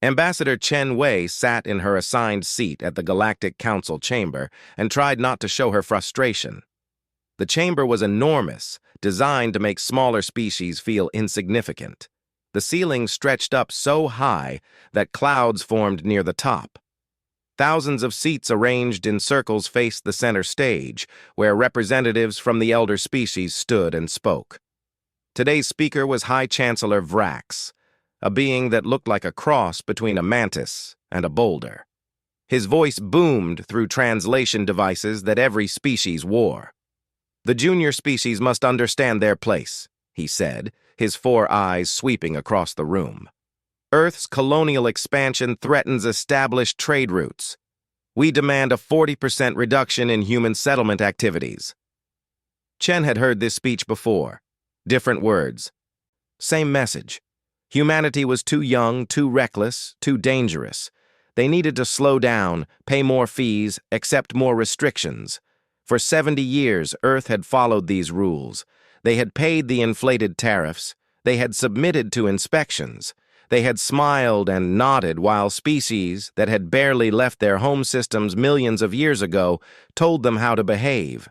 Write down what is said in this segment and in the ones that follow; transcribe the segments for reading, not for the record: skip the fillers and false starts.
Ambassador Chen Wei sat in her assigned seat at the Galactic Council chamber and tried not to show her frustration. The chamber was enormous, designed to make smaller species feel insignificant. The ceiling stretched up so high that clouds formed near the top. Thousands of seats arranged in circles faced the center stage, where representatives from the elder species stood and spoke. Today's speaker was High Chancellor Vrax, a being that looked like a cross between a mantis and a boulder. His voice boomed through translation devices that every species wore. "The junior species must understand their place," he said, his 4 eyes sweeping across the room. "Earth's colonial expansion threatens established trade routes. We demand a 40% reduction in human settlement activities." Chen had heard this speech before. Different words. Same message. Humanity was too young, too reckless, too dangerous. They needed to slow down, pay more fees, accept more restrictions. For 70 years, Earth had followed these rules. They had paid the inflated tariffs. They had submitted to inspections. They had smiled and nodded while species that had barely left their home systems millions of years ago told them how to behave.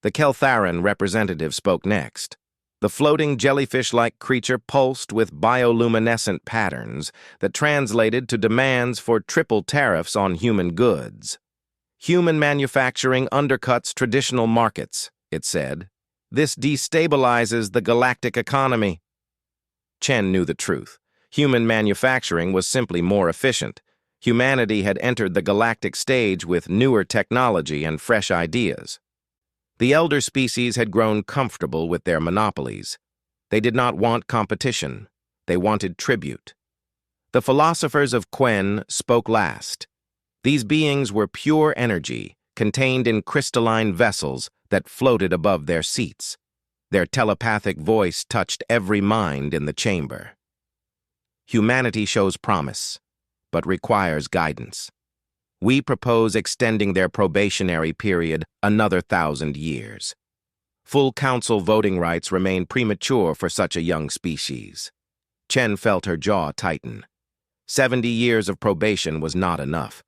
The Keltharan representative spoke next. The floating jellyfish-like creature pulsed with bioluminescent patterns that translated to demands for triple tariffs on human goods. "Human manufacturing undercuts traditional markets," it said. "This destabilizes the galactic economy." Chen knew the truth. Human manufacturing was simply more efficient. Humanity had entered the galactic stage with newer technology and fresh ideas. The elder species had grown comfortable with their monopolies. They did not want competition. They wanted tribute. The philosophers of Quen spoke last. These beings were pure energy, contained in crystalline vessels that floated above their seats. Their telepathic voice touched every mind in the chamber. "Humanity shows promise, but requires guidance. We propose extending their probationary period another 1,000 years. Full council voting rights remain premature for such a young species." Chen felt her jaw tighten. 70 years of probation was not enough.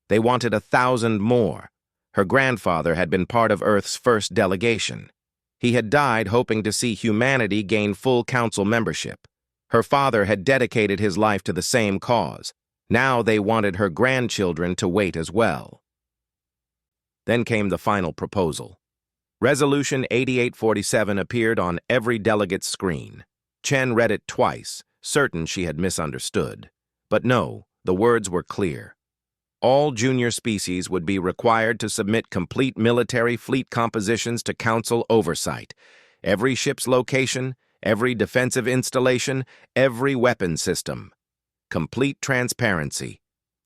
They wanted 1,000 more. Her grandfather had been part of Earth's first delegation. He had died hoping to see humanity gain full council membership. Her father had dedicated his life to the same cause. Now they wanted her grandchildren to wait as well. Then came the final proposal. Resolution 8847 appeared on every delegate's screen. Chen read it twice, certain she had misunderstood. But no, the words were clear. All junior species would be required to submit complete military fleet compositions to council oversight. Every ship's location, every defensive installation, every weapon system. Complete transparency.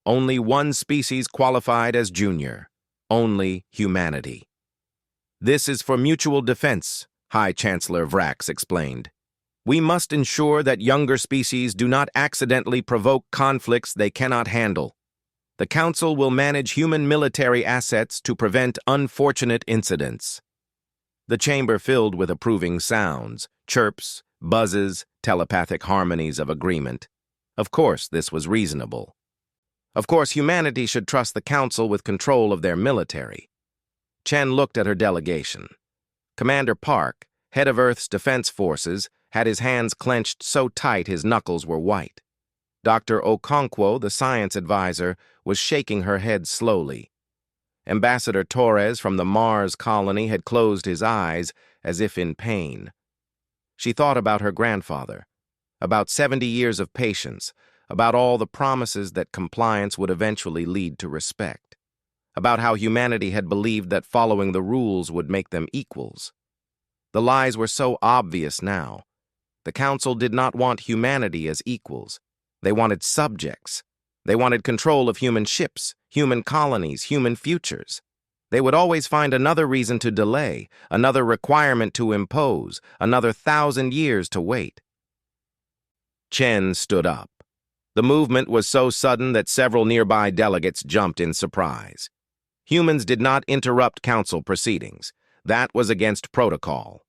Only one species qualified as junior. Only humanity. "This is for mutual defense," High Chancellor Vrax explained. "We must ensure that younger species do not accidentally provoke conflicts they cannot handle. The Council will manage human military assets to prevent unfortunate incidents." The chamber filled with approving sounds, chirps, buzzes, telepathic harmonies of agreement. Of course, this was reasonable. Of course, humanity should trust the Council with control of their military. Chen looked at her delegation. Commander Park, head of Earth's defense forces, had his hands clenched so tight his knuckles were white. Dr. Okonkwo, the science advisor, was shaking her head slowly. Ambassador Torres from the Mars colony had closed his eyes as if in pain. She thought about her grandfather, about 70 years of patience, about all the promises that compliance would eventually lead to respect, about how humanity had believed that following the rules would make them equals. The lies were so obvious now. The Council did not want humanity as equals. They wanted subjects. They wanted control of human ships, human colonies, human futures. They would always find another reason to delay, another requirement to impose, another 1,000 years to wait. Chen stood up. The movement was so sudden that several nearby delegates jumped in surprise. Humans did not interrupt council proceedings. That was against protocol.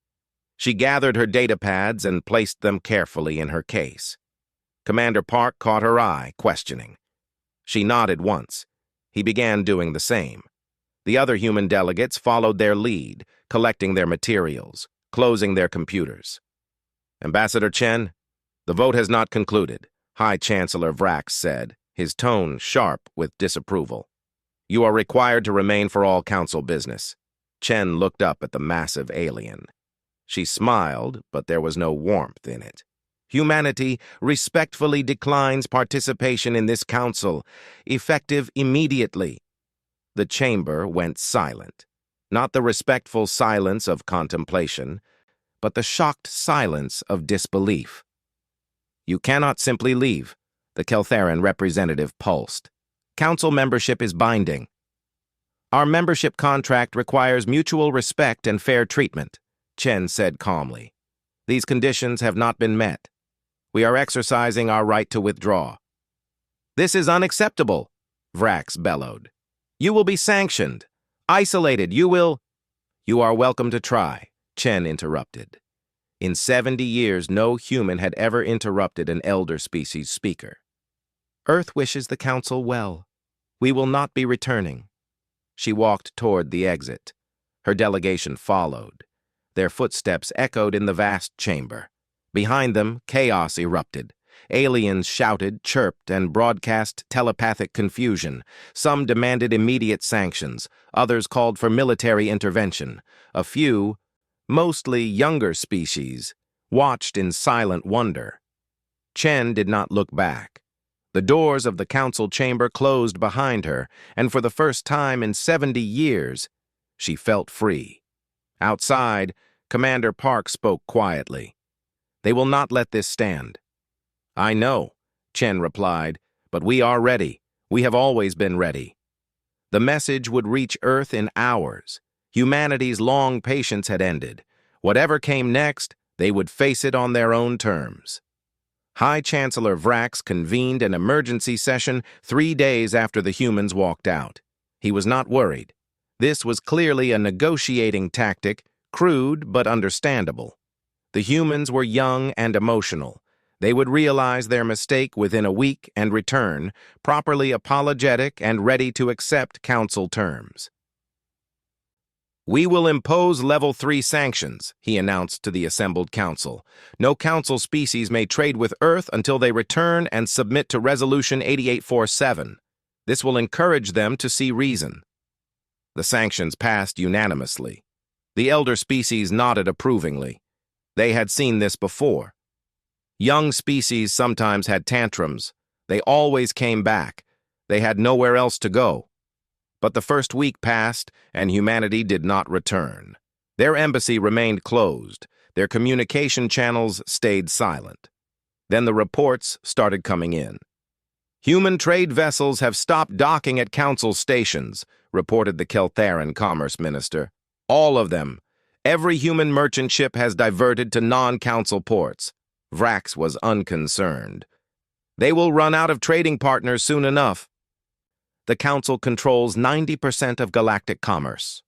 She gathered her data pads and placed them carefully in her case. Commander Park caught her eye, questioning. She nodded once. He began doing the same. The other human delegates followed their lead, collecting their materials, closing their computers. Ambassador Chen, the vote has not concluded, High Chancellor Vrax said, his tone sharp with disapproval. You are required to remain for all council business. Chen looked up at the massive alien. She smiled, but there was no warmth in it. Humanity respectfully declines participation in this council, effective immediately. The chamber went silent. Not the respectful silence of contemplation, but the shocked silence of disbelief. You cannot simply leave, the Keltheran representative pulsed. Council membership is binding. Our membership contract requires mutual respect and fair treatment, Chen said calmly. These conditions have not been met. We are exercising our right to withdraw. This is unacceptable, Vrax bellowed. You will be sanctioned, isolated, You are welcome to try, Chen interrupted. In 70 years, no human had ever interrupted an elder species speaker. Earth wishes the council well. We will not be returning. She walked toward the exit. Her delegation followed. Their footsteps echoed in the vast chamber. Behind them, chaos erupted. Aliens shouted, chirped, and broadcast telepathic confusion. Some demanded immediate sanctions. Others called for military intervention. A few, mostly younger species, watched in silent wonder. Chen did not look back. The doors of the council chamber closed behind her, and for the first time in 70 years, she felt free. Outside, Commander Park spoke quietly. They will not let this stand. I know, Chen replied, but we are ready. We have always been ready. The message would reach Earth in hours. Humanity's long patience had ended. Whatever came next, they would face it on their own terms. High Chancellor Vrax convened an emergency session 3 days after the humans walked out. He was not worried. This was clearly a negotiating tactic, crude but understandable. The humans were young and emotional. They would realize their mistake within a week and return, properly apologetic and ready to accept council terms. We will impose Level 3 sanctions, he announced to the assembled council. No council species may trade with Earth until they return and submit to Resolution 8847. This will encourage them to see reason. The sanctions passed unanimously. The elder species nodded approvingly. They had seen this before. Young species sometimes had tantrums. They always came back. They had nowhere else to go. But the first week passed, and humanity did not return. Their embassy remained closed. Their communication channels stayed silent. Then the reports started coming in. Human trade vessels have stopped docking at council stations, reported the Keltheran Commerce Minister. All of them. Every human merchant ship has diverted to non-council ports. Vrax was unconcerned. They will run out of trading partners soon enough. The council controls 90% of galactic commerce.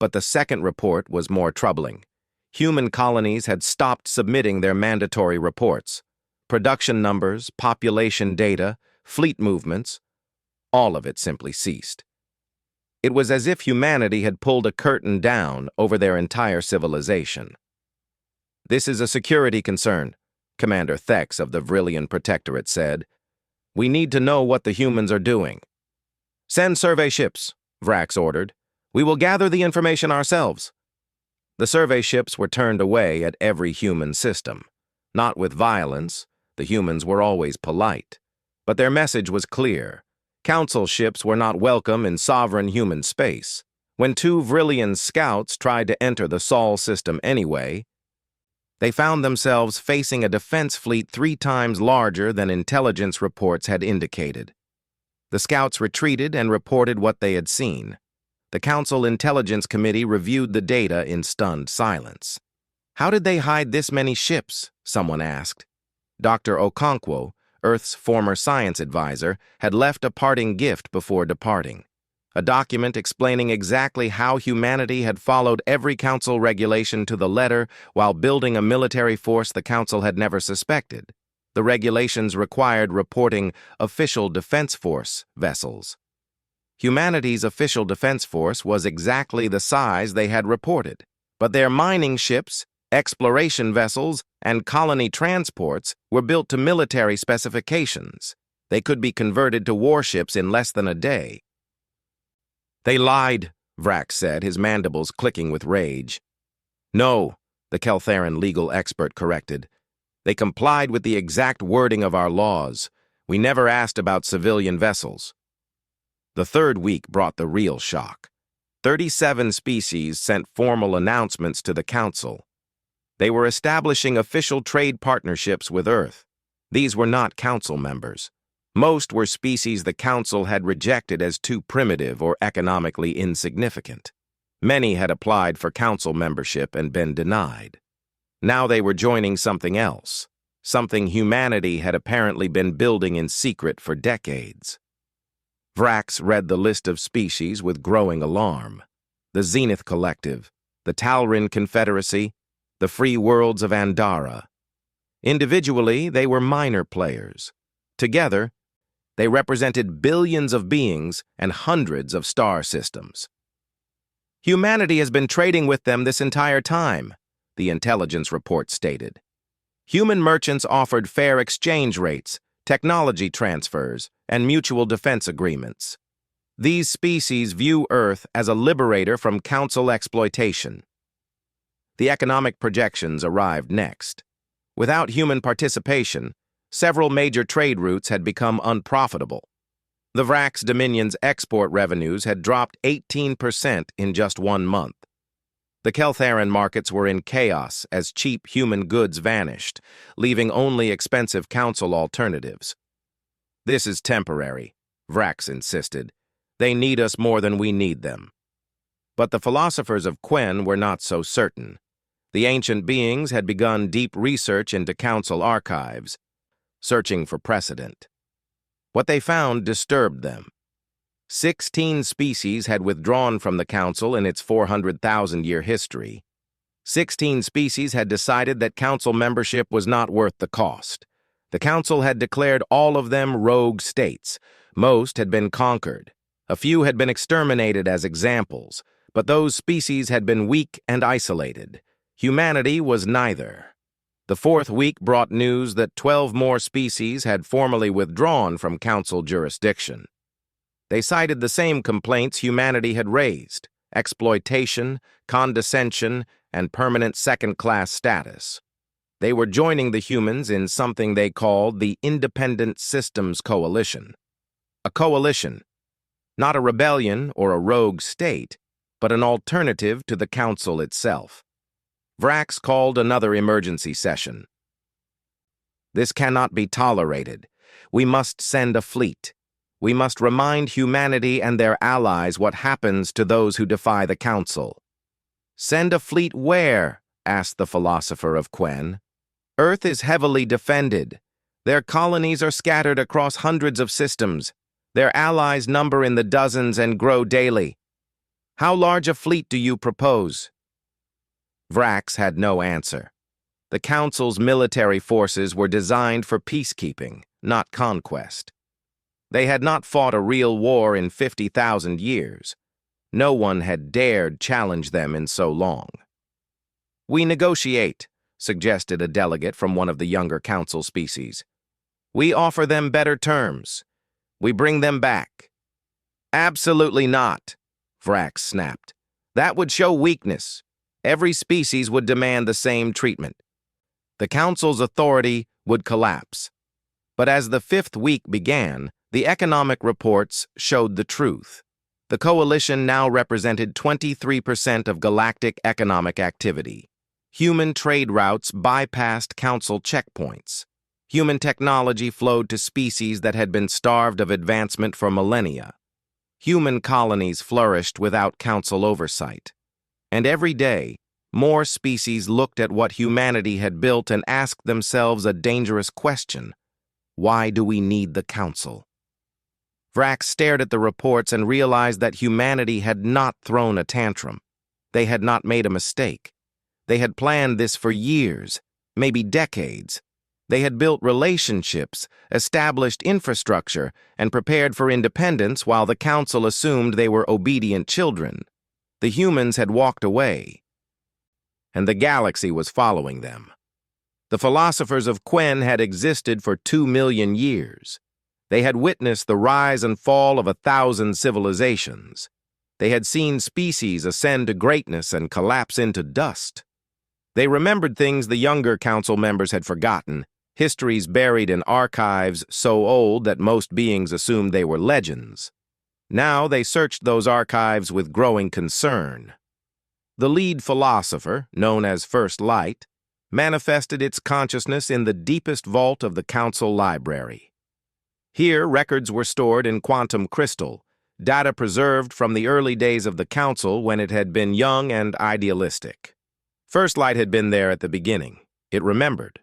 But the second report was more troubling. Human colonies had stopped submitting their mandatory reports. Production numbers, population data, fleet movements, all of it simply ceased. It was as if humanity had pulled a curtain down over their entire civilization. This is a security concern, Commander Thex of the Vrillian Protectorate said. We need to know what the humans are doing. Send survey ships, Vrax ordered. We will gather the information ourselves. The survey ships were turned away at every human system. Not with violence, the humans were always polite. But their message was clear. Council ships were not welcome in sovereign human space. When 2 Vrillian scouts tried to enter the Sol system anyway, they found themselves facing a defense fleet 3 times larger than intelligence reports had indicated. The scouts retreated and reported what they had seen. The Council Intelligence Committee reviewed the data in stunned silence. How did they hide this many ships? Someone asked. Dr. Okonkwo, Earth's former science advisor, had left a parting gift before departing. A document explaining exactly how humanity had followed every council regulation to the letter while building a military force the council had never suspected. the regulations required reporting official defense force vessels. Humanity's official defense force was exactly the size they had reported, but their mining ships, exploration vessels, and colony transports were built to military specifications. They could be converted to warships in less than a day. "They lied," Vrax said, his mandibles clicking with rage. "No," the Keltheran legal expert corrected. "They complied with the exact wording of our laws. We never asked about civilian vessels." The third week brought the real shock. 37 species sent formal announcements to the Council. They were establishing official trade partnerships with Earth. These were not Council members. Most were species the Council had rejected as too primitive or economically insignificant. Many had applied for Council membership and been denied. Now they were joining something else, something humanity had apparently been building in secret for decades. Vrax read the list of species with growing alarm. The Zenith Collective, the Talrin Confederacy, the Free Worlds of Andara. Individually, they were minor players. Together, they represented billions of beings and hundreds of star systems. Humanity has been trading with them this entire time, the intelligence report stated. Human merchants offered fair exchange rates, technology transfers, and mutual defense agreements. These species view Earth as a liberator from Council exploitation. The economic projections arrived next. Without human participation, several major trade routes had become unprofitable. The Vrax Dominion's export revenues had dropped 18% in just 1 month. The Keltheran markets were in chaos as cheap human goods vanished, leaving only expensive Council alternatives. "This is temporary," Vrax insisted. "They need us more than we need them." But the philosophers of Quen were not so certain. The ancient beings had begun deep research into Council archives, searching for precedent. What they found disturbed them. 16 species had withdrawn from the Council in its 400,000-year history. 16 species had decided that Council membership was not worth the cost. The Council had declared all of them rogue states. Most had been conquered. A few had been exterminated as examples, but those species had been weak and isolated. Humanity was neither. The fourth week brought news that 12 more species had formally withdrawn from Council jurisdiction. They cited the same complaints humanity had raised: exploitation, condescension, and permanent second-class status. They were joining the humans in something they called the Independent Systems Coalition. A coalition, not a rebellion or a rogue state, but an alternative to the Council itself. Vrax called another emergency session. "This cannot be tolerated. We must send a fleet. We must remind humanity and their allies what happens to those who defy the Council." "Send a fleet where?" asked the philosopher of Quen. "Earth is heavily defended. Their colonies are scattered across hundreds of systems. Their allies number in the dozens and grow daily. How large a fleet do you propose?" Vrax had no answer. The Council's military forces were designed for peacekeeping, not conquest. They had not fought a real war in 50,000 years. No one had dared challenge them in so long. "We negotiate," suggested a delegate from one of the younger Council species. "We offer them better terms. We bring them back." "Absolutely not," Vrax snapped. "That would show weakness. Every species would demand the same treatment. The Council's authority would collapse." But as the fifth week began, the economic reports showed the truth. The coalition now represented 23% of galactic economic activity. Human trade routes bypassed Council checkpoints. Human technology flowed to species that had been starved of advancement for millennia. Human colonies flourished without Council oversight. And every day, more species looked at what humanity had built and asked themselves a dangerous question: why do we need the Council? Vrax stared at the reports and realized that humanity had not thrown a tantrum. They had not made a mistake. They had planned this for years, maybe decades. They had built relationships, established infrastructure, and prepared for independence while the council assumed they were obedient children. The humans had walked away, and the galaxy was following them. The philosophers of Quen had existed for 2 million years. They had witnessed the rise and fall of 1,000 civilizations. They had seen species ascend to greatness and collapse into dust. They remembered things the younger council members had forgotten, histories buried in archives so old that most beings assumed they were legends. Now they searched those archives with growing concern. The lead philosopher, known as First Light, manifested its consciousness in the deepest vault of the council library. Here, records were stored in quantum crystal, data preserved from the early days of the council when it had been young and idealistic. First Light had been there at the beginning. It remembered.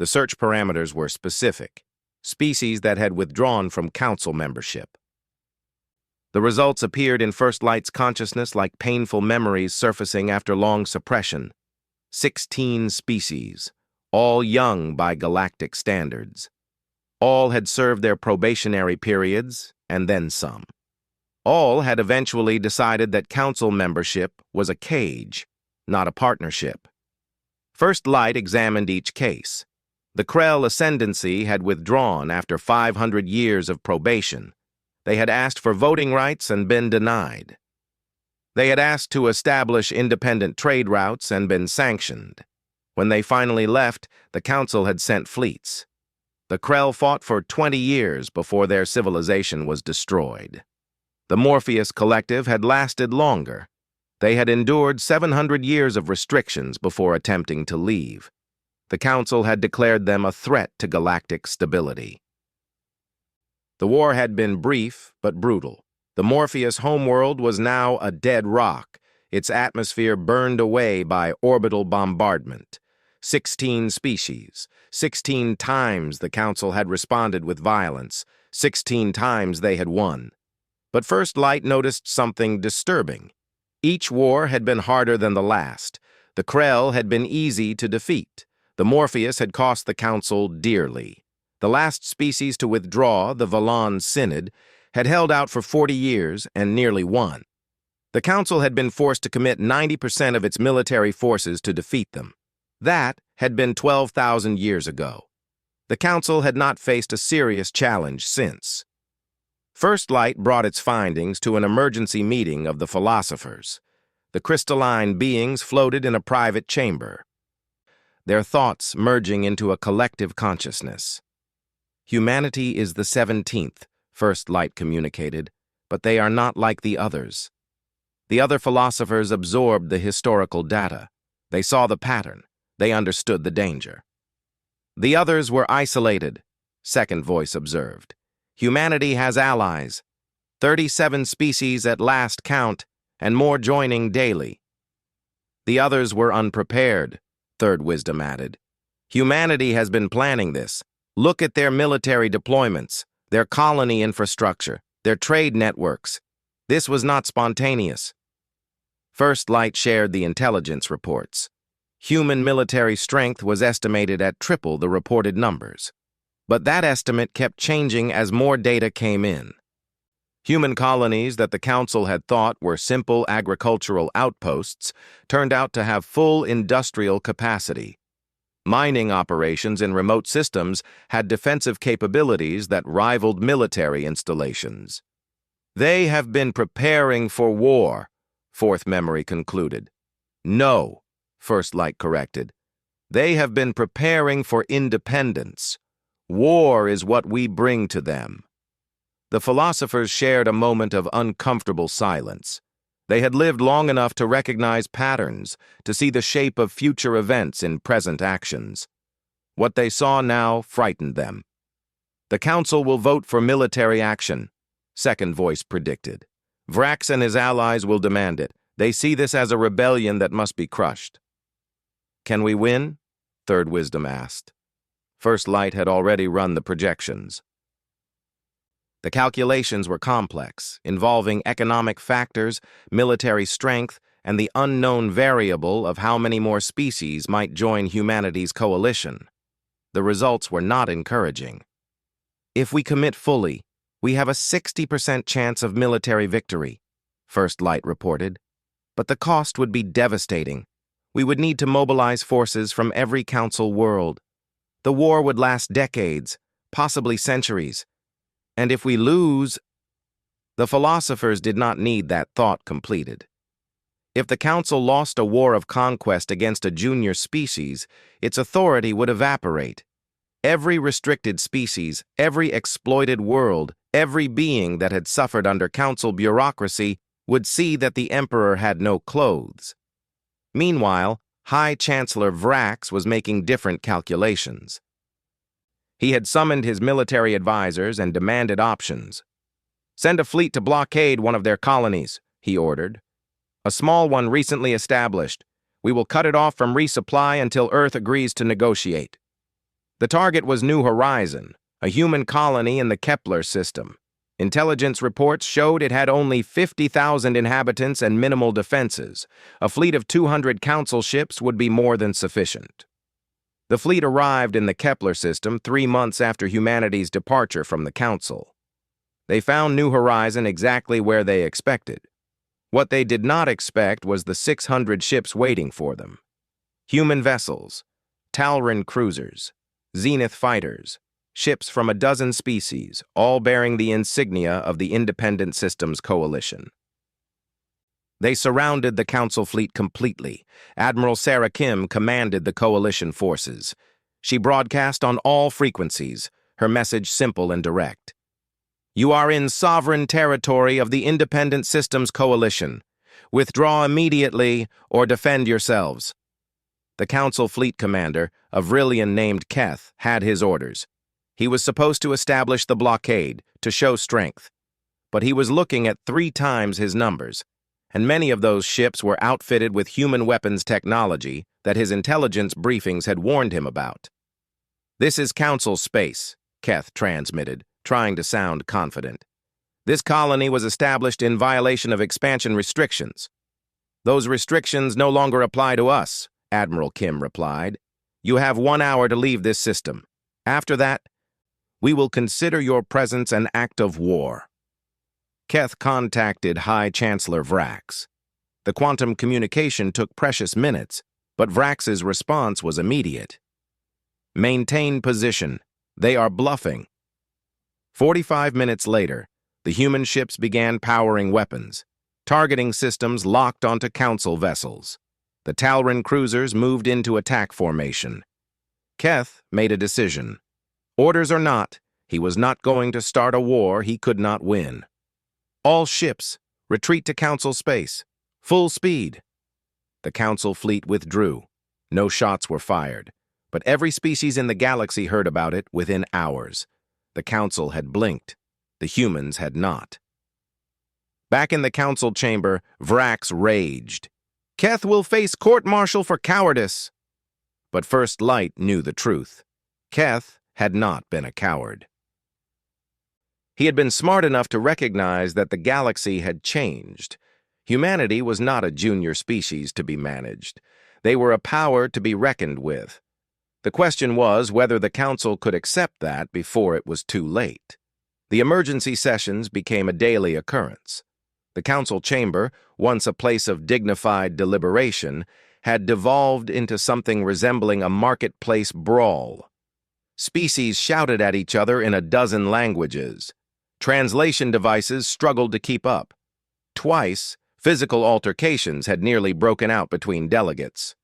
The search parameters were specific, species that had withdrawn from council membership. The results appeared in First Light's consciousness like painful memories surfacing after long suppression. 16 species, all young by galactic standards. All had served their probationary periods, and then some. All had eventually decided that council membership was a cage, not a partnership. First Light examined each case. The Krell ascendancy had withdrawn after 500 years of probation. They had asked for voting rights and been denied. They had asked to establish independent trade routes and been sanctioned. When they finally left, the council had sent fleets. The Krell fought for 20 years before their civilization was destroyed. The Morpheus Collective had lasted longer. They had endured 700 years of restrictions before attempting to leave. The council had declared them a threat to galactic stability. The war had been brief but brutal. The Morpheus homeworld was now a dead rock, its atmosphere burned away by orbital bombardment. 16 species, 16 times the council had responded with violence, 16 times they had won. But First Light noticed something disturbing. Each war had been harder than the last. The Krell had been easy to defeat. The Morpheus had cost the council dearly. The last species to withdraw, the Valon Synod, had held out for 40 years and nearly won. The council had been forced to commit 90% of its military forces to defeat them. That had been 12,000 years ago. The council had not faced a serious challenge since. First Light brought its findings to an emergency meeting of the philosophers. The crystalline beings floated in a private chamber, their thoughts merging into a collective consciousness. Humanity is the 17th, First Light communicated, but they are not like the others. The other philosophers absorbed the historical data. They saw the pattern. They understood the danger. The others were isolated, Second Voice observed. Humanity has allies. 37 species at last count, and more joining daily. The others were unprepared, Third Wisdom added. Humanity has been planning this. Look at their military deployments, their colony infrastructure, their trade networks. This was not spontaneous. First Light shared the intelligence reports. Human military strength was estimated at triple the reported numbers. But that estimate kept changing as more data came in. Human colonies that the council had thought were simple agricultural outposts turned out to have full industrial capacity. Mining operations in remote systems had defensive capabilities that rivaled military installations. They have been preparing for war, Fourth Memory concluded. No, First Light corrected. They have been preparing for independence. War is what we bring to them. The philosophers shared a moment of uncomfortable silence. They had lived long enough to recognize patterns, to see the shape of future events in present actions. What they saw now frightened them. The council will vote for military action, Second Voice predicted. Vrax and his allies will demand it. They see this as a rebellion that must be crushed. Can we win? Third Wisdom asked. First Light had already run the projections. The calculations were complex, involving economic factors, military strength, and the unknown variable of how many more species might join humanity's coalition. the results were not encouraging. "If we commit fully, we have a 60% chance of military victory," First Light reported. "But the cost would be devastating. We would need to mobilize forces from every council world. The war would last decades, possibly centuries. And if we lose..." The philosophers did not need that thought completed. If the council lost a war of conquest against a junior species, its authority would evaporate. Every restricted species, every exploited world, every being that had suffered under council bureaucracy would see that the emperor had no clothes. Meanwhile, High Chancellor Vrax was making different calculations. He had summoned his military advisors and demanded options. "Send a fleet to blockade one of their colonies," he ordered. "A small one recently established. We will cut it off from resupply until Earth agrees to negotiate." The target was New Horizon, a human colony in the Kepler system. Intelligence reports showed it had only 50,000 inhabitants and minimal defenses. A fleet of 200 council ships would be more than sufficient. The fleet arrived in the Kepler system 3 months after humanity's departure from the council. They found New Horizon exactly where they expected. What they did not expect was the 600 ships waiting for them. Human vessels, Talryn cruisers, Zenith fighters, ships from a dozen species, all bearing the insignia of the Independent Systems Coalition. They surrounded the council fleet completely. Admiral Sarah Kim commanded the coalition forces. She broadcast on all frequencies, her message simple and direct. "You are in sovereign territory of the Independent Systems Coalition. Withdraw immediately or defend yourselves." The council fleet commander, a Vrillian named Keth, had his orders. He was supposed to establish the blockade, to show strength. But he was looking at 3 times his numbers, and many of those ships were outfitted with human weapons technology that his intelligence briefings had warned him about. "This is council space," Keth transmitted, trying to sound confident. "This colony was established in violation of expansion restrictions." "Those restrictions no longer apply to us," Admiral Kim replied. "You have 1 hour to leave this system. After that, we will consider your presence an act of war." Keth contacted High Chancellor Vrax. The quantum communication took precious minutes, but Vrax's response was immediate. "Maintain position. They are bluffing." 45 minutes later, the human ships began powering weapons. Targeting systems locked onto council vessels. The Talryn cruisers moved into attack formation. Keth made a decision. Orders or not, he was not going to start a war he could not win. "All ships, retreat to council space. Full speed." The council fleet withdrew. No shots were fired, but every species in the galaxy heard about it within hours. The council had blinked. The humans had not. Back in the council chamber, Vrax raged. "Keth will face court-martial for cowardice." But First Light knew the truth. Keth had not been a coward. He had been smart enough to recognize that the galaxy had changed. Humanity was not a junior species to be managed. They were a power to be reckoned with. The question was whether the council could accept that before it was too late. The emergency sessions became a daily occurrence. The council chamber, once a place of dignified deliberation, had devolved into something resembling a marketplace brawl. Species shouted at each other in a dozen languages. Translation devices struggled to keep up. Twice, physical altercations had nearly broken out between delegates.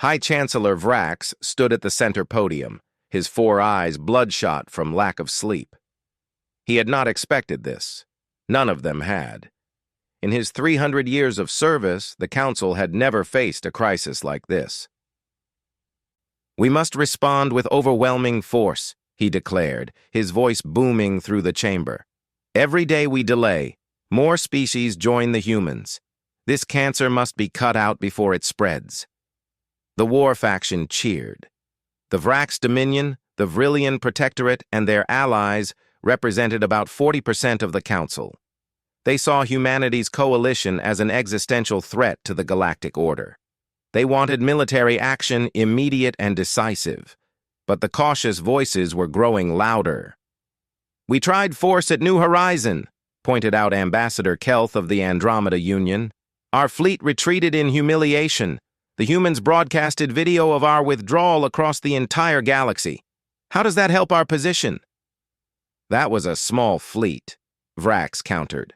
High Chancellor Vrax stood at the center podium, his 4 eyes bloodshot from lack of sleep. He had not expected this. None of them had. In his 300 years of service, the council had never faced a crisis like this. "We must respond with overwhelming force," he declared, his voice booming through the chamber. "Every day we delay, more species join the humans. This cancer must be cut out before it spreads." The war faction cheered. The Vrax Dominion, the Vrillian Protectorate, and their allies represented about 40% of the council. They saw humanity's coalition as an existential threat to the galactic order. They wanted military action immediate and decisive. But the cautious voices were growing louder. "We tried force at New Horizon," pointed out Ambassador Kelth of the Andromeda Union. "Our fleet retreated in humiliation. The humans broadcasted video of our withdrawal across the entire galaxy. How does that help our position?" "That was a small fleet," Vrax countered.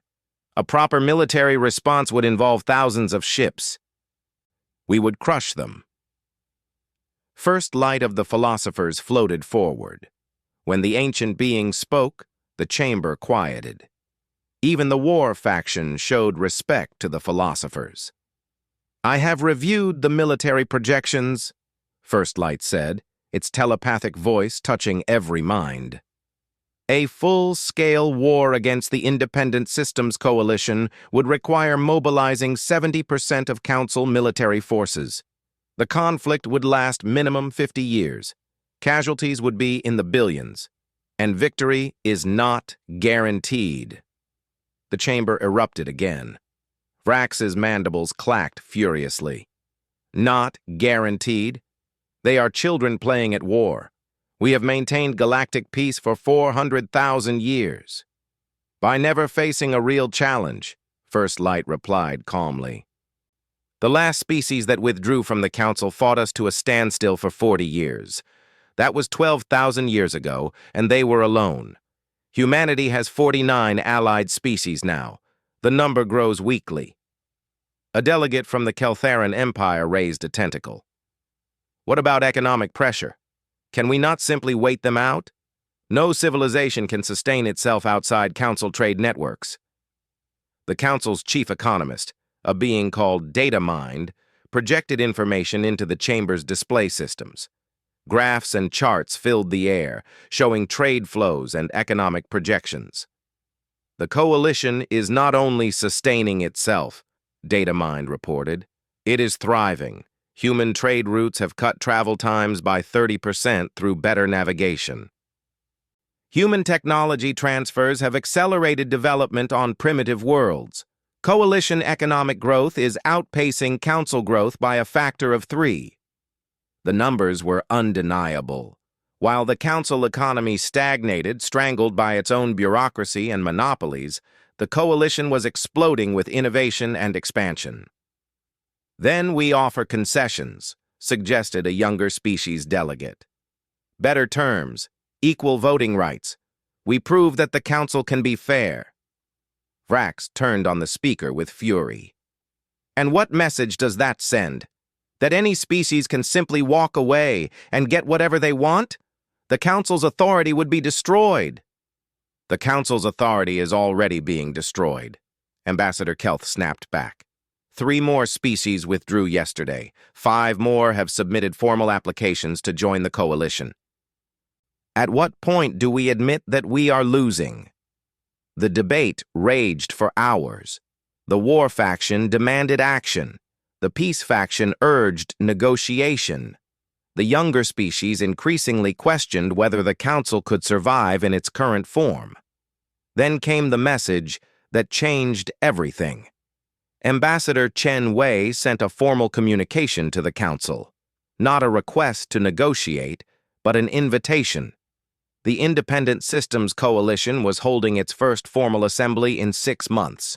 "A proper military response would involve thousands of ships. We would crush them." First light of the philosophers floated forward. When the ancient being spoke, the chamber quieted. Even the war faction showed respect to the philosophers. "I have reviewed the military projections," First Light said, its telepathic voice touching every mind. "A full-scale war against the Independent Systems Coalition would require mobilizing 70% of Council military forces. The conflict would last minimum 50 years. Casualties would be in the billions. And victory is not guaranteed." The chamber erupted again. Vrax's mandibles clacked furiously. "Not guaranteed? They are children playing at war. We have maintained galactic peace for 400,000 years. By never facing a real challenge," First Light replied calmly. "The last species that withdrew from the Council fought us to a standstill for 40 years. That was 12,000 years ago, and they were alone. Humanity has 49 allied species now. The number grows weekly." A delegate from the Keltharan Empire raised a tentacle. "What about economic pressure? Can we not simply wait them out? No civilization can sustain itself outside Council trade networks." The Council's chief economist, a being called Data Mind, projected information into the chamber's display systems. Graphs and charts filled the air, showing trade flows and economic projections. "The Coalition is not only sustaining itself," Data Mind reported. "It is thriving. Human trade routes have cut travel times by 30% through better navigation. Human technology transfers have accelerated development on primitive worlds. Coalition economic growth is outpacing Council growth by a factor of 3. The numbers were undeniable. While the Council economy stagnated, strangled by its own bureaucracy and monopolies, the Coalition was exploding with innovation and expansion. "Then we offer concessions," suggested a younger species delegate. "Better terms, equal voting rights. We prove that the Council can be fair." Vrax turned on the speaker with fury. "And what message does that send? That any species can simply walk away and get whatever they want? The Council's authority would be destroyed." "The Council's authority is already being destroyed," Ambassador Kelth snapped back. 3 more species withdrew yesterday. 5 more have submitted formal applications to join the Coalition. At what point do we admit that we are losing? The debate raged for hours. The war faction demanded action. The peace faction urged negotiation. The younger species increasingly questioned whether the Council could survive in its current form. Then came the message that changed everything. Ambassador Chen Wei sent a formal communication to the Council. Not a request to negotiate, but an invitation. The Independent Systems Coalition was holding its first formal assembly in 6 months.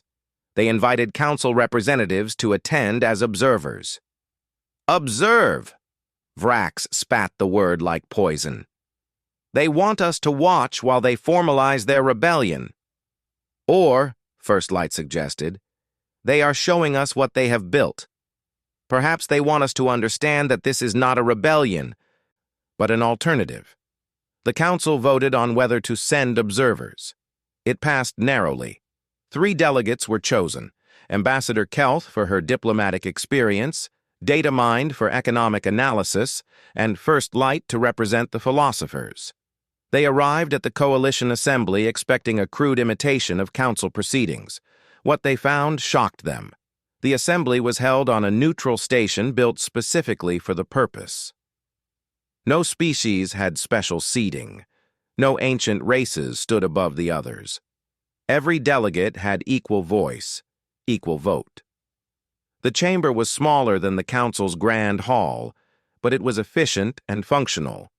They invited Council representatives to attend as observers. "Observe!" Vrax spat the word like poison. "They want us to watch while they formalize their rebellion." Or, First Light suggested, "they are showing us what they have built. Perhaps they want us to understand that this is not a rebellion, but an alternative." The Council voted on whether to send observers. It passed narrowly. 3 delegates were chosen: Ambassador Kelth for her diplomatic experience, Data Mind for economic analysis, and First Light to represent the philosophers. They arrived at the Coalition Assembly expecting a crude imitation of Council proceedings. What they found shocked them. The assembly was held on a neutral station built specifically for the purpose. No species had special seating. No ancient races stood above the others. Every delegate had equal voice, equal vote. The chamber was smaller than the Council's grand hall, but it was efficient and functional.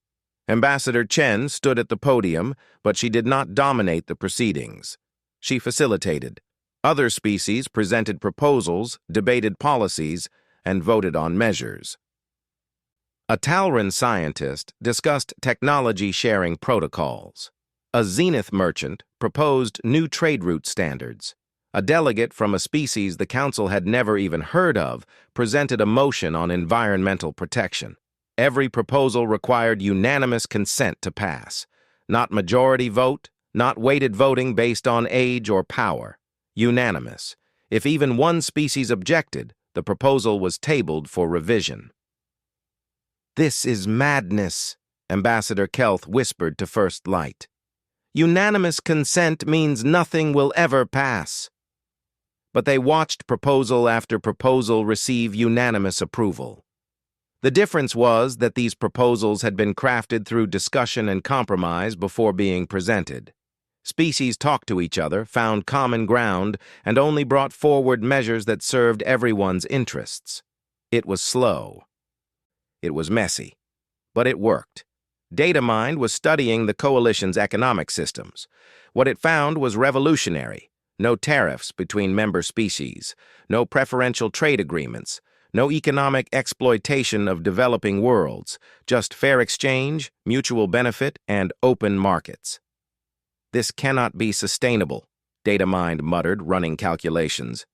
Ambassador Chen stood at the podium, but she did not dominate the proceedings. She facilitated. Other species presented proposals, debated policies, and voted on measures. A Talran scientist discussed technology-sharing protocols. A Zenith merchant proposed new trade route standards. A delegate from a species the council had never even heard of presented a motion on environmental protection. Every proposal required unanimous consent to pass. Not majority vote, not weighted voting based on age or power. Unanimous. If even one species objected, the proposal was tabled for revision. "This is madness," Ambassador Kelth whispered to First Light. "Unanimous consent means nothing will ever pass." But they watched proposal after proposal receive unanimous approval. The difference was that these proposals had been crafted through discussion and compromise before being presented. Species talked to each other, found common ground, and only brought forward measures that served everyone's interests. It was slow. It was messy. But it worked. Datamind was studying the coalition's economic systems. What it found was revolutionary. No tariffs between member species, no preferential trade agreements, no economic exploitation of developing worlds, just fair exchange, mutual benefit, and open markets. "This cannot be sustainable," Datamind muttered, running calculations.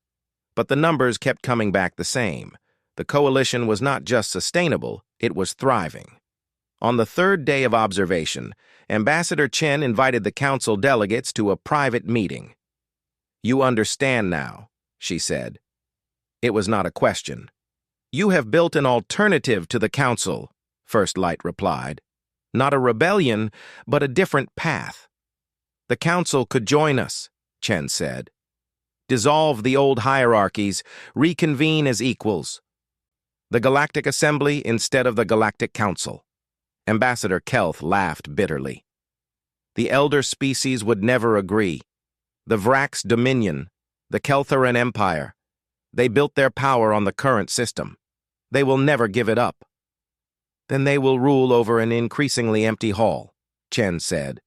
But the numbers kept coming back the same. The coalition was not just sustainable, it was thriving. On the third day of observation, Ambassador Chen invited the council delegates to a private meeting. "You understand now," she said. It was not a question. "You have built an alternative to the council," First Light replied. "Not a rebellion, but a different path." "The council could join us," Chen said. "Dissolve the old hierarchies, reconvene as equals. The Galactic Assembly instead of the Galactic Council." Ambassador Kelth laughed bitterly. "The elder species would never agree. The Vrax Dominion, the Keltheran Empire, they built their power on the current system. They will never give it up." "Then they will rule over an increasingly empty hall," Chen said.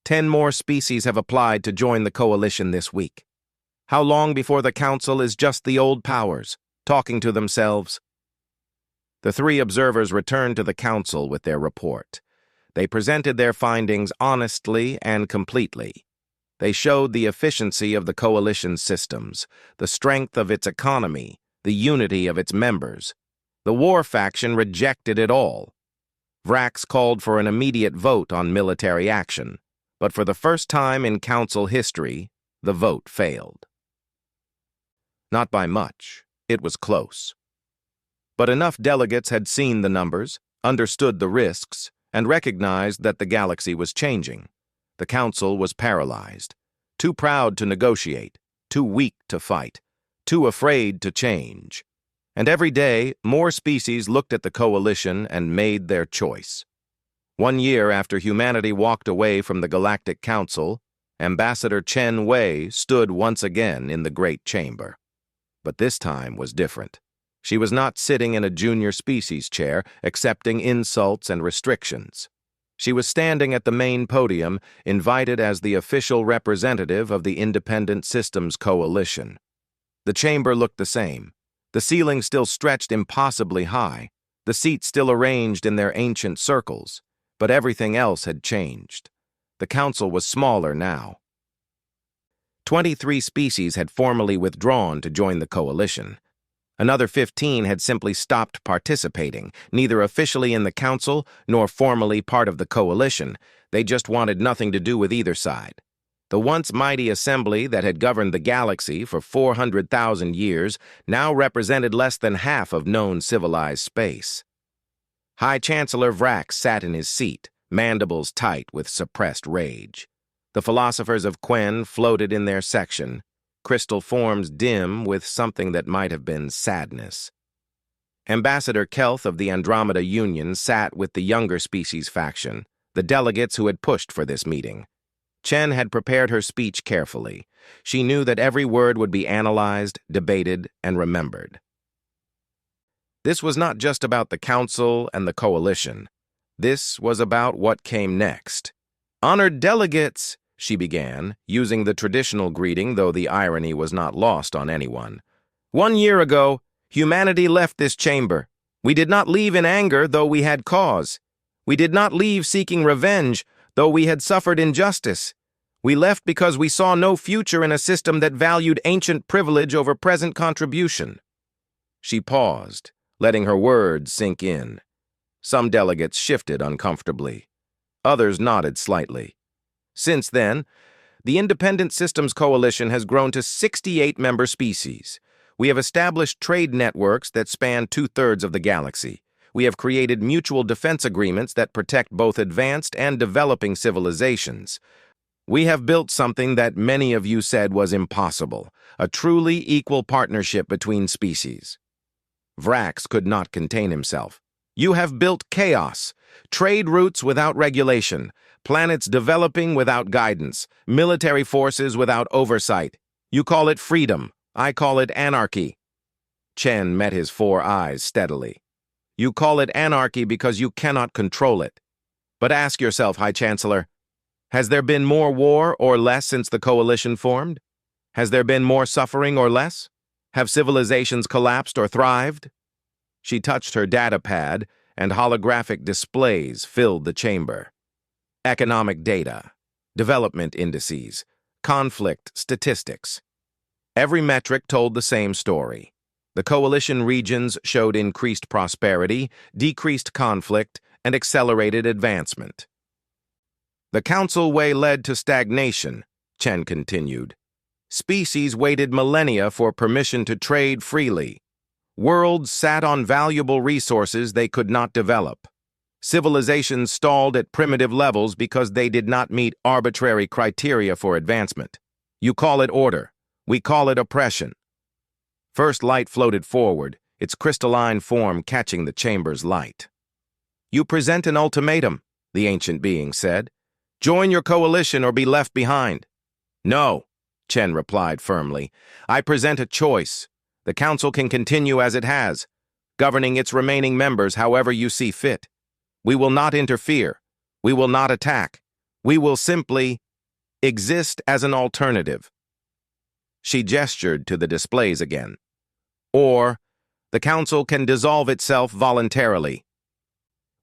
10 more species have applied to join the coalition this week. How long before the council is just the old powers, talking to themselves?" The 3 observers returned to the council with their report. They presented their findings honestly and completely. They showed the efficiency of the coalition's systems, the strength of its economy, the unity of its members. The war faction rejected it all. Vrax called for an immediate vote on military action, but for the first time in council history, the vote failed. Not by much. It was close. But enough delegates had seen the numbers, understood the risks, and recognized that the galaxy was changing. The council was paralyzed, too proud to negotiate, too weak to fight, too afraid to change. And every day, more species looked at the coalition and made their choice. 1 year after humanity walked away from the Galactic Council, Ambassador Chen Wei stood once again in the Great Chamber. But this time was different. She was not sitting in a junior species chair, accepting insults and restrictions. She was standing at the main podium, invited as the official representative of the Independent Systems Coalition. The chamber looked the same. The ceiling still stretched impossibly high, the seats still arranged in their ancient circles, but everything else had changed. The council was smaller now. 23 species had formally withdrawn to join the coalition. Another 15 had simply stopped participating, neither officially in the council nor formally part of the coalition. They just wanted nothing to do with either side. The once mighty assembly that had governed the galaxy for 400,000 years now represented less than half of known civilized space. High Chancellor Vrax sat in his seat, mandibles tight with suppressed rage. The philosophers of Quen floated in their section, crystal forms dim with something that might have been sadness. Ambassador Kelth of the Andromeda Union sat with the younger species faction, the delegates who had pushed for this meeting. Chen had prepared her speech carefully. She knew that every word would be analyzed, debated, and remembered. This was not just about the council and the coalition. This was about what came next. "Honored delegates," she began, using the traditional greeting, though the irony was not lost on anyone. "1 year ago, humanity left this chamber. We did not leave in anger, though we had cause. We did not leave seeking revenge, though we had suffered injustice. We left because we saw no future in a system that valued ancient privilege over present contribution." She paused, letting her words sink in. Some delegates shifted uncomfortably. Others nodded slightly. Since then, the Independent Systems Coalition has grown to 68 member species. We have established trade networks that span 2/3 of the galaxy. We have created mutual defense agreements that protect both advanced and developing civilizations. We have built something that many of you said was impossible, a truly equal partnership between species. Vrax could not contain himself. "You have built chaos, trade routes without regulation, planets developing without guidance, military forces without oversight. You call it freedom. I call it anarchy." Chen met his 4 eyes steadily. "You call it anarchy because you cannot control it. But ask yourself, High Chancellor, has there been more war or less since the coalition formed? Has there been more suffering or less? Have civilizations collapsed or thrived?" She touched her data pad, and holographic displays filled the chamber. Economic data, development indices, conflict statistics. Every metric told the same story. The coalition regions showed increased prosperity, decreased conflict, and accelerated advancement. "The Council way led to stagnation," Chen continued. "Species waited millennia for permission to trade freely. Worlds sat on valuable resources they could not develop. Civilizations stalled at primitive levels because they did not meet arbitrary criteria for advancement. You call it order. We call it oppression." First light floated forward, its crystalline form catching the chamber's light. "You present an ultimatum," the ancient being said. "Join your coalition or be left behind." "No," Chen replied firmly. "I present a choice. The Council can continue as it has, governing its remaining members however you see fit. We will not interfere. We will not attack. We will simply exist as an alternative." She gestured to the displays again. "Or, the Council can dissolve itself voluntarily.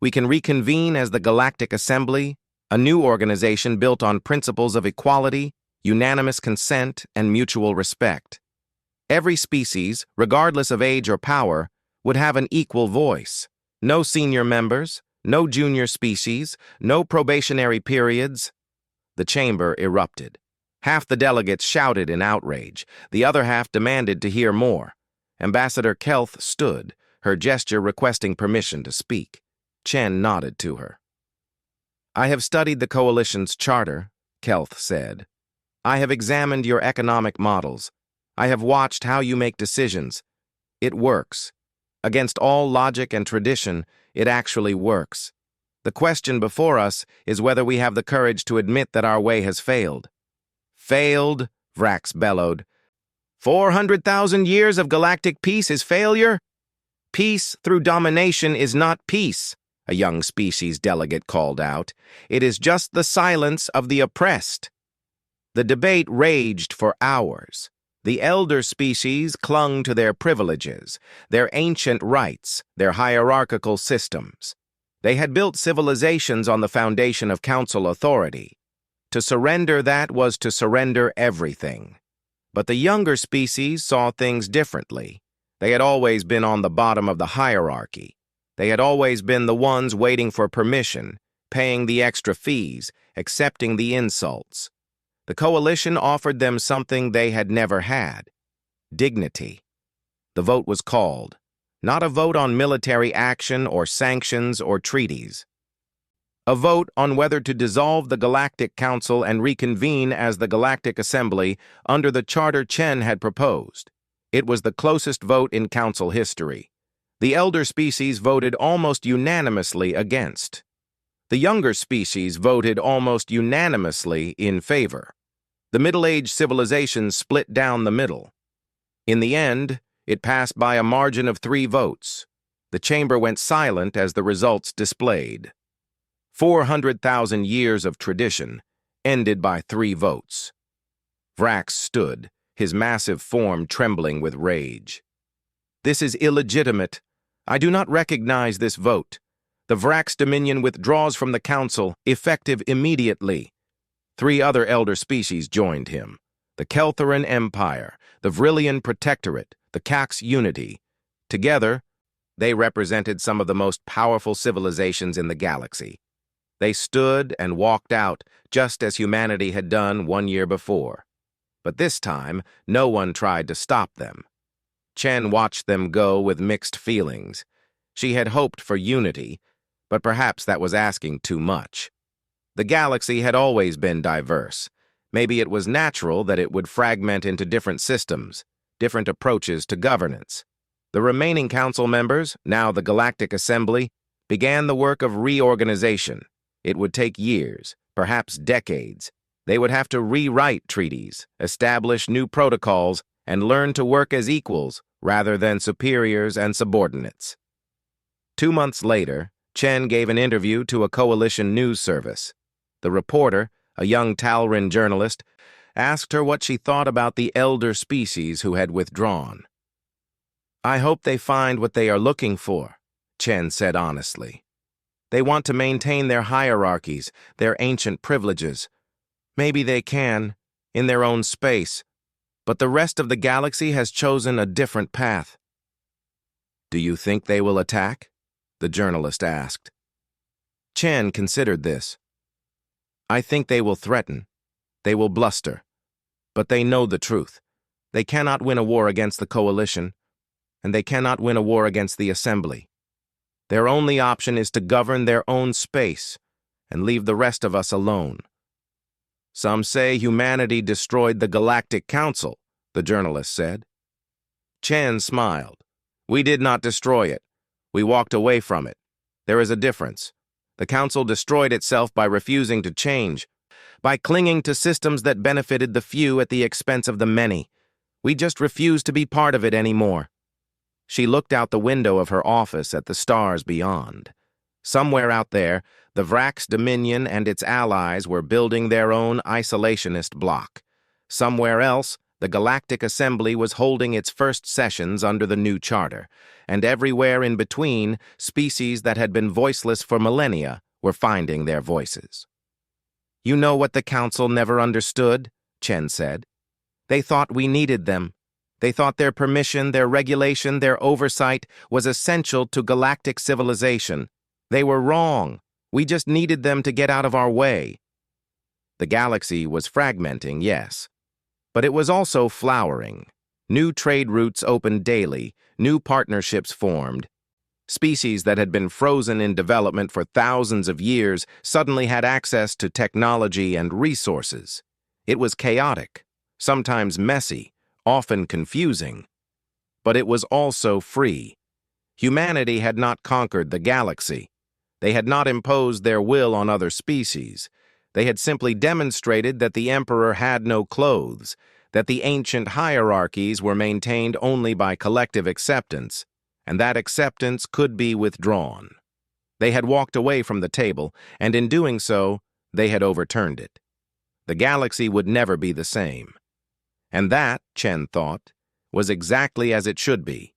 We can reconvene as the Galactic Assembly, a new organization built on principles of equality, unanimous consent, and mutual respect. Every species, regardless of age or power, would have an equal voice. No senior members, no junior species, no probationary periods." The chamber erupted. Half the delegates shouted in outrage. The other half demanded to hear more. Ambassador Kelth stood, her gesture requesting permission to speak. Chen nodded to her. "I have studied the Coalition's charter," Kelth said. "I have examined your economic models. I have watched how you make decisions. It works. Against all logic and tradition, it actually works. The question before us is whether we have the courage to admit that our way has failed." "Failed?" Vrax bellowed. 400,000 years of galactic peace is failure? Peace through domination is not peace," a young species delegate called out. "It is just the silence of the oppressed." The debate raged for hours. The elder species clung to their privileges, their ancient rights, their hierarchical systems. They had built civilizations on the foundation of council authority. To surrender that was to surrender everything. But the younger species saw things differently. They had always been on the bottom of the hierarchy. They had always been the ones waiting for permission, paying the extra fees, accepting the insults. The coalition offered them something they had never had: dignity. The vote was called, not a vote on military action or sanctions or treaties. A vote on whether to dissolve the Galactic Council and reconvene as the Galactic Assembly under the charter Chen had proposed. It was the closest vote in Council history. The elder species voted almost unanimously against. The younger species voted almost unanimously in favor. The middle-aged civilizations split down the middle. In the end, it passed by a margin of 3 votes. The chamber went silent as the results displayed. 400,000 years of tradition ended by 3 votes. Vrax stood, his massive form trembling with rage. This is illegitimate. I do not recognize this vote. The Vrax Dominion withdraws from the Council, effective immediately. 3 other elder species joined him. The Keltheran Empire, the Vrillian Protectorate, the Cax Unity. Together, they represented some of the most powerful civilizations in the galaxy. They stood and walked out, just as humanity had done 1 year before. But this time, no one tried to stop them. Chen watched them go with mixed feelings. She had hoped for unity, but perhaps that was asking too much. The galaxy had always been diverse. Maybe it was natural that it would fragment into different systems, different approaches to governance. The remaining council members, now the Galactic Assembly, began the work of reorganization. It would take years, perhaps decades. They would have to rewrite treaties, establish new protocols, and learn to work as equals rather than superiors and subordinates. 2 months later, Chen gave an interview to a coalition news service. The reporter, a young Talrin journalist, asked her what she thought about the elder species who had withdrawn. "I hope they find what they are looking for," Chen said honestly. "They want to maintain their hierarchies, their ancient privileges. Maybe they can, in their own space, but the rest of the galaxy has chosen a different path." "Do you think they will attack?" the journalist asked. Chen considered this. "I think they will threaten. They will bluster. But they know the truth. They cannot win a war against the coalition, and they cannot win a war against the Assembly. Their only option is to govern their own space and leave the rest of us alone." "Some say humanity destroyed the Galactic Council," the journalist said. Chen smiled. "We did not destroy it. We walked away from it. There is a difference. The Council destroyed itself by refusing to change, by clinging to systems that benefited the few at the expense of the many. We just refused to be part of it anymore." She looked out the window of her office at the stars beyond. Somewhere out there, the Vrax Dominion and its allies were building their own isolationist bloc. Somewhere else, the Galactic Assembly was holding its first sessions under the new charter, and everywhere in between, species that had been voiceless for millennia were finding their voices. "You know what the Council never understood?" Chen said. "They thought we needed them. They thought their permission, their regulation, their oversight was essential to galactic civilization. They were wrong. We just needed them to get out of our way." The galaxy was fragmenting, yes, but it was also flowering. New trade routes opened daily, new partnerships formed. Species that had been frozen in development for thousands of years suddenly had access to technology and resources. It was chaotic, sometimes messy, often confusing. But it was also free. Humanity had not conquered the galaxy. They had not imposed their will on other species. They had simply demonstrated that the Emperor had no clothes, that the ancient hierarchies were maintained only by collective acceptance, and that acceptance could be withdrawn. They had walked away from the table, and in doing so, they had overturned it. The galaxy would never be the same. And that, Chen thought, was exactly as it should be.